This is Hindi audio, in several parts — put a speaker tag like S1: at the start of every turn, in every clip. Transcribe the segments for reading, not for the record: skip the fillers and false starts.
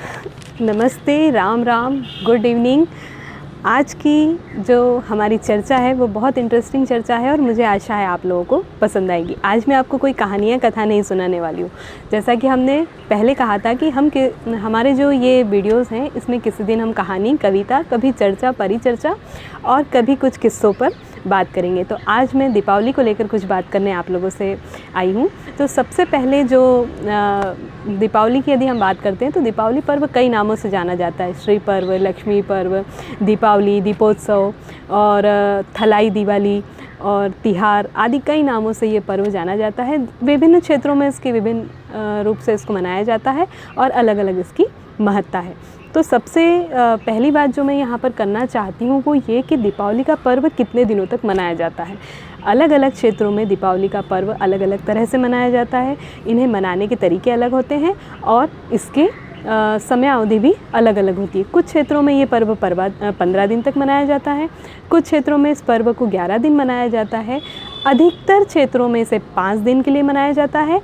S1: नमस्ते, राम राम, गुड इवनिंग। आज की जो हमारी चर्चा है वो बहुत इंटरेस्टिंग चर्चा है और मुझे आशा है आप लोगों को पसंद आएगी। आज मैं आपको कोई कहानियाँ कथा नहीं सुनाने वाली हूँ। जैसा कि हमने पहले कहा था कि हमारे जो ये वीडियोस हैं इसमें किसी दिन हम कहानी, कविता, कभी चर्चा, परिचर्चा और कभी कुछ किस्सों पर बात करेंगे। तो आज मैं दीपावली को लेकर कुछ बात करने आप लोगों से आई हूँ। तो सबसे पहले जो दीपावली की यदि हम बात करते हैं तो दीपावली पर्व कई नामों से जाना जाता है। श्री पर्व, लक्ष्मी पर्व, दीपावली, दीपोत्सव और थलाई दिवाली और तिहार आदि कई नामों से ये पर्व जाना जाता है। विभिन्न क्षेत्रों में इसके विभिन्न रूप से इसको मनाया जाता है और अलग अलग इसकी महत्ता है। तो सबसे पहली बात जो मैं यहाँ पर करना चाहती हूँ वो ये कि दीपावली का पर्व कितने दिनों तक मनाया जाता है। अलग अलग क्षेत्रों में दीपावली का पर्व अलग अलग तरह से मनाया जाता है। इन्हें मनाने के तरीके अलग होते हैं और इसके समय अवधि भी अलग अलग होती है। कुछ क्षेत्रों में ये पर्व 15 दिन तक मनाया जाता है, कुछ क्षेत्रों में इस पर्व को 11 दिन मनाया जाता है, अधिकतर क्षेत्रों में इसे 5 दिन के लिए मनाया जाता है,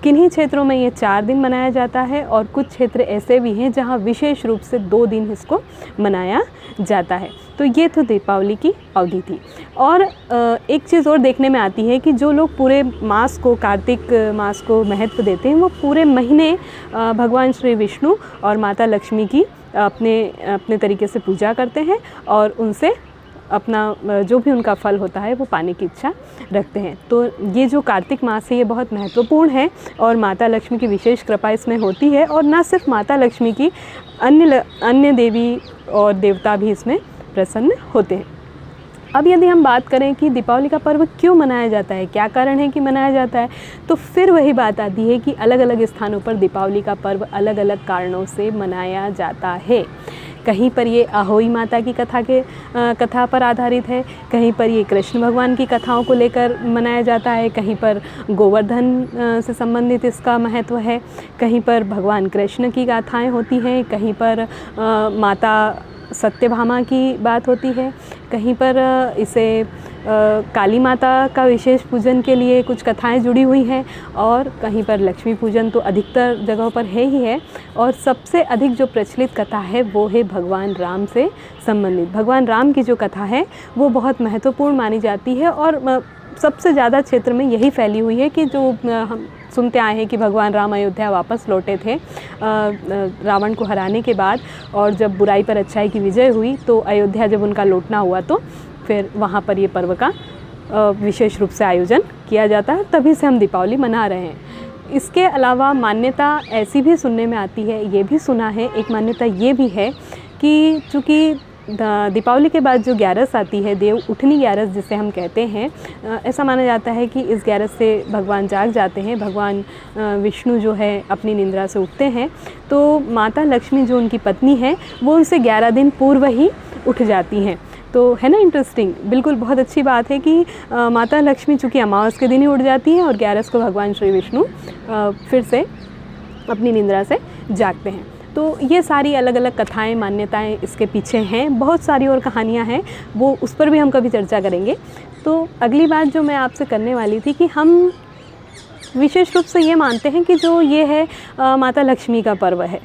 S1: किन्हीं क्षेत्रों में ये 4 दिन मनाया जाता है और कुछ क्षेत्र ऐसे भी हैं जहाँ विशेष रूप से 2 दिन इसको मनाया जाता है। तो ये तो दीपावली की अवधि थी। और एक चीज़ और देखने में आती है कि जो लोग पूरे मास को, कार्तिक मास को महत्व देते हैं, वो पूरे महीने भगवान श्री विष्णु और माता लक्ष्मी की अपने तरीके से पूजा करते हैं और उनसे अपना जो भी उनका फल होता है वो पाने की इच्छा रखते हैं। तो ये जो कार्तिक मास है ये बहुत महत्वपूर्ण है और माता लक्ष्मी की विशेष कृपा इसमें होती है। और ना सिर्फ माता लक्ष्मी की, अन्य देवी और देवता भी इसमें प्रसन्न होते हैं। अब यदि हम बात करें कि दीपावली का पर्व क्यों मनाया जाता है, क्या कारण है कि मनाया जाता है, तो फिर वही बात आती है कि अलग अलग स्थानों पर दीपावली का पर्व अलग अलग कारणों से मनाया जाता है। कहीं पर ये अहोई माता की कथा पर आधारित है, कहीं पर ये कृष्ण भगवान की कथाओं को लेकर मनाया जाता है, कहीं पर गोवर्धन से संबंधित इसका महत्व है, कहीं पर भगवान कृष्ण की गाथाएं होती हैं, कहीं पर माता सत्यभामा की बात होती है, कहीं पर इसे काली माता का विशेष पूजन के लिए कुछ कथाएं जुड़ी हुई हैं और कहीं पर लक्ष्मी पूजन तो अधिकतर जगहों पर है ही है। और सबसे अधिक जो प्रचलित कथा है वो है भगवान राम से संबंधित। भगवान राम की जो कथा है वो बहुत महत्वपूर्ण मानी जाती है और सबसे ज़्यादा क्षेत्र में यही फैली हुई है कि जो हम सुनते आए हैं कि भगवान राम अयोध्या वापस लौटे थे रावण को हराने के बाद, और जब बुराई पर अच्छाई की विजय हुई तो अयोध्या जब उनका लौटना हुआ तो फिर वहाँ पर ये पर्व का विशेष रूप से आयोजन किया जाता है। तभी से हम दीपावली मना रहे हैं। इसके अलावा मान्यता ऐसी भी सुनने में आती है, ये भी सुना है, एक मान्यता ये भी है कि चूँकि दीपावली के बाद जो ग्यारस आती है, देव उठनी ग्यारस जिसे हम कहते हैं, ऐसा माना जाता है कि इस ग्यारस से भगवान जाग जाते हैं, भगवान विष्णु जो है अपनी निंद्रा से उठते हैं, तो माता लक्ष्मी जो उनकी पत्नी है वो उनसे 11 दिन पूर्व ही उठ जाती हैं। तो है ना इंटरेस्टिंग, बिल्कुल बहुत अच्छी बात है कि माता लक्ष्मी चूँकि अमावस के दिन ही उठ जाती हैं और ग्यारस को भगवान श्री विष्णु फिर से अपनी निंद्रा से जागते हैं। तो ये सारी अलग अलग कथाएं, मान्यताएं इसके पीछे हैं। बहुत सारी और कहानियां हैं, वो उस पर भी हम कभी चर्चा करेंगे। तो अगली बात जो मैं आपसे करने वाली थी कि हम विशेष रूप से ये मानते हैं कि जो ये है माता लक्ष्मी का पर्व है।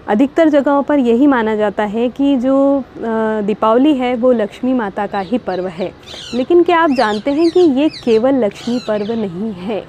S1: अधिकतर जगहों पर यही माना जाता है कि जो दीपावली है वो लक्ष्मी माता का ही पर्व है। लेकिन क्या आप जानते हैं कि ये केवल लक्ष्मी पर्व नहीं है?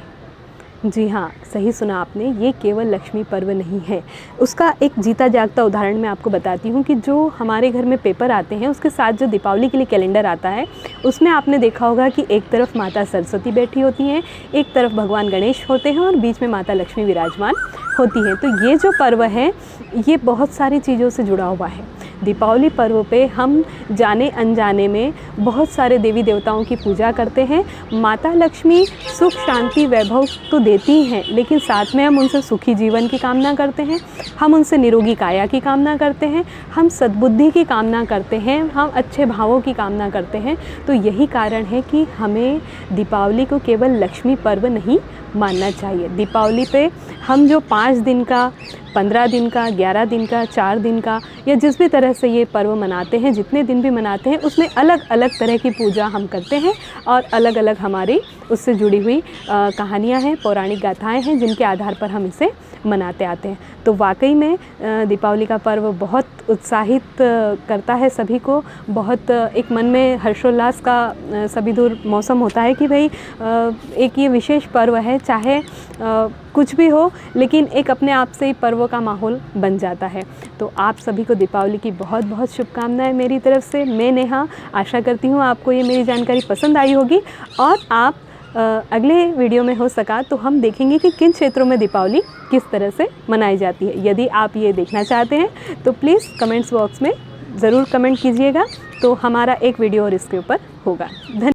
S1: जी हाँ, सही सुना आपने, ये केवल लक्ष्मी पर्व नहीं है। उसका एक जीता जागता उदाहरण मैं आपको बताती हूँ कि जो हमारे घर में पेपर आते हैं उसके साथ जो दीपावली के लिए कैलेंडर आता है उसमें आपने देखा होगा कि एक तरफ माता सरस्वती बैठी होती हैं, एक तरफ भगवान गणेश होते हैं और बीच में माता लक्ष्मी विराजमान होती हैं। तो ये जो पर्व है ये बहुत सारी चीज़ों से जुड़ा हुआ है। दीपावली पर्व पे हम जाने अनजाने में बहुत सारे देवी देवताओं की पूजा करते हैं। माता लक्ष्मी सुख, शांति, वैभव तो देती हैं, लेकिन साथ में हम उनसे सुखी जीवन की कामना करते हैं, हम उनसे निरोगी काया की कामना करते हैं, हम सद्बुद्धि की कामना करते हैं, हम अच्छे भावों की कामना करते हैं। तो यही कारण है कि हमें दीपावली को केवल लक्ष्मी पर्व नहीं मानना चाहिए। दीपावली पे हम जो 5 दिन का, 15 दिन का, 11 दिन का, 4 दिन का या जिस भी तरह से ये पर्व मनाते हैं, जितने दिन भी मनाते हैं, उसमें अलग अलग तरह की पूजा हम करते हैं और अलग अलग हमारी उससे जुड़ी हुई कहानियाँ हैं, पौराणिक गाथाएँ हैं, जिनके आधार पर हम इसे मनाते आते हैं। तो वाकई में दीपावली का पर्व बहुत उत्साहित करता है सभी को, बहुत एक मन में हर्षोल्लास का सभी दूर मौसम होता है कि भाई एक ये विशेष पर्व है, चाहे कुछ भी हो, लेकिन एक अपने आप से ही पर्वों का माहौल बन जाता है। तो आप सभी को दीपावली की बहुत बहुत शुभकामनाएं मेरी तरफ से। मैं नेहा आशा करती हूँ आपको ये मेरी जानकारी पसंद आई होगी और आप अगले वीडियो में हो सका तो हम देखेंगे कि किन क्षेत्रों में दीपावली किस तरह से मनाई जाती है। यदि आप ये देखना चाहते हैं तो प्लीज़ कमेंट्स बॉक्स में ज़रूर कमेंट कीजिएगा, तो हमारा एक वीडियो और इसके ऊपर होगा। धन्यवाद।